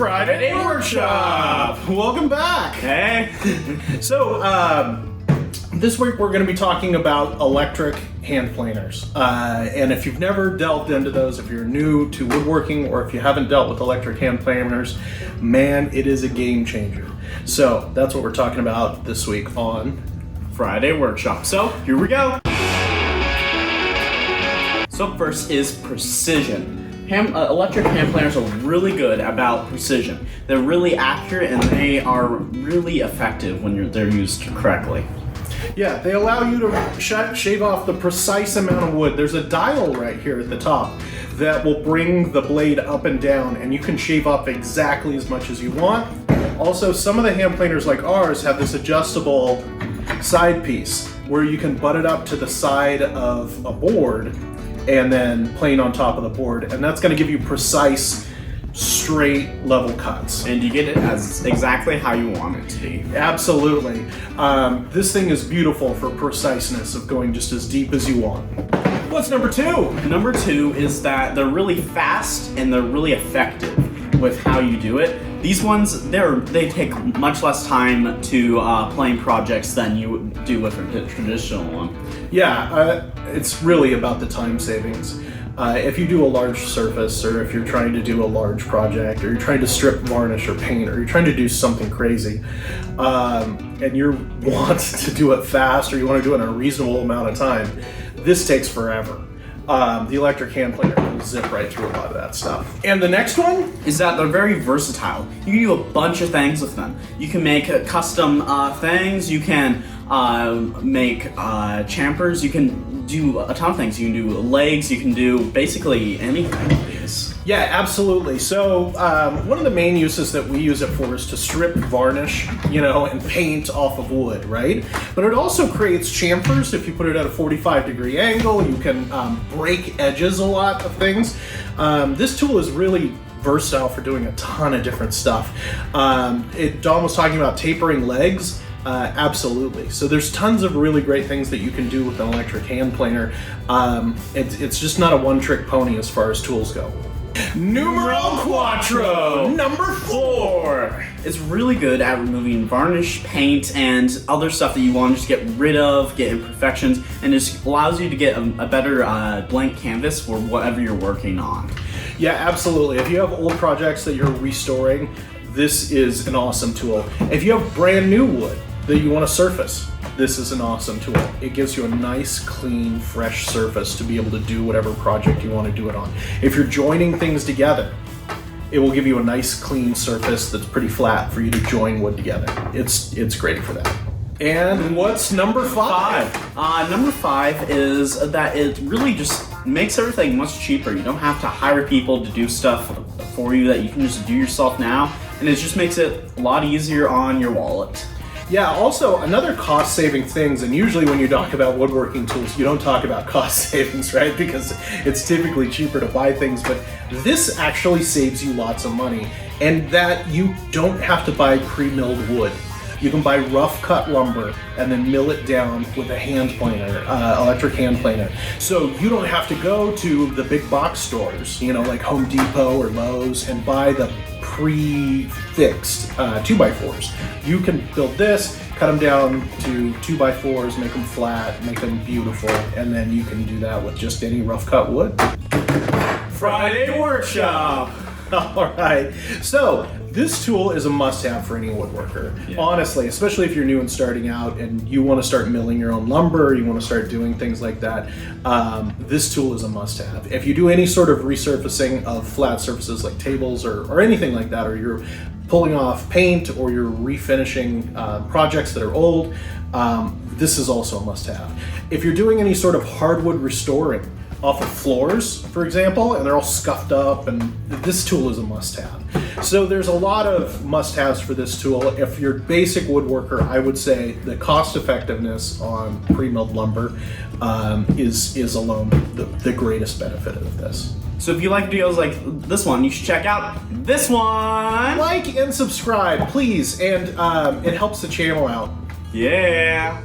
Friday Workshop! Welcome back! Hey! So, this week we're going to be talking about electric hand planers. And if you've never delved into those, if you're new to woodworking, or if you haven't dealt with electric hand planers, man, it is a game changer. So, that's what we're talking about this week on Friday Workshop. So, here we go! So first is precision. Electric hand planers are really good about precision. They're really accurate and they are really effective when they're used correctly. Yeah, they allow you to shave off the precise amount of wood. There's a dial right here at the top that will bring the blade up and down, and you can shave off exactly as much as you want. Also, some of the hand planers like ours have this adjustable side piece where you can butt it up to the side of a board and then plane on top of the board, and that's going to give you precise, straight, level cuts. And you get it as exactly how you want it to be. Absolutely. This thing is beautiful for preciseness of going just as deep as you want. What's number two? Number two is that they're really fast and they're really effective with how you do it. These ones, they take much less time to plane projects than you do with a traditional one. Yeah, it's really about the time savings. If you do a large surface, or if you're trying to do a large project, or you're trying to strip varnish or paint, or you're trying to do something crazy, and you want to do it fast, or you want to do it in a reasonable amount of time, this takes forever. The electric hand planer will zip right through a lot of that stuff. And the next one is that they're very versatile. You can do a bunch of things with them. You can make custom things. You can make champers. You can do a ton of things. You can do legs. You can do basically anything with these. Yeah, absolutely. So one of the main uses that we use it for is to strip varnish, and paint off of wood, right? But it also creates chamfers. If you put it at a 45-degree angle, you can break edges a lot of things. This tool is really versatile for doing a ton of different stuff. Dawn was talking about tapering legs. Absolutely. So there's tons of really great things that you can do with an electric hand planer. It's just not a one-trick pony as far as tools go. Numero quattro, number 4. It's really good at removing varnish, paint, and other stuff that you want to just get rid of, get imperfections, and just allows you to get a better blank canvas for whatever you're working on. Yeah, absolutely. If you have old projects that you're restoring, this is an awesome tool. If you have brand new wood that you want to surface, this is an awesome tool. It gives you a nice, clean, fresh surface to be able to do whatever project you want to do it on. If you're joining things together, it will give you a nice, clean surface that's pretty flat for you to join wood together. It's great for that. And what's number 5? Number 5 is that it really just makes everything much cheaper. You don't have to hire people to do stuff for you that you can just do yourself now, and it just makes it a lot easier on your wallet. Yeah, also another cost-saving things, and usually when you talk about woodworking tools, you don't talk about cost savings, right? Because it's typically cheaper to buy things, but this actually saves you lots of money, and that you don't have to buy pre-milled wood. You can buy rough cut lumber and then mill it down with a hand planer, electric hand planer. So you don't have to go to the big box stores, like Home Depot or Lowe's, and buy the pre-fixed 2x4s. You can build this, cut them down to 2x4s, make them flat, make them beautiful, and then you can do that with just any rough cut wood. Friday Workshop! All right, so this tool is a must-have for any woodworker. Yeah. Honestly, especially if you're new and starting out and you want to start milling your own lumber, you want to start doing things like that, this tool is a must-have. If you do any sort of resurfacing of flat surfaces like tables or anything like that, or you're pulling off paint or you're refinishing projects that are old, this is also a must-have. If you're doing any sort of hardwood restoring off of floors, for example, and they're all scuffed up, and this tool is a must-have. So there's a lot of must-haves for this tool. If you're a basic woodworker, I would say the cost-effectiveness on pre-milled lumber is alone the greatest benefit of this. So if you like videos like this one, you should check out this one! Like and subscribe, please, and it helps the channel out. Yeah!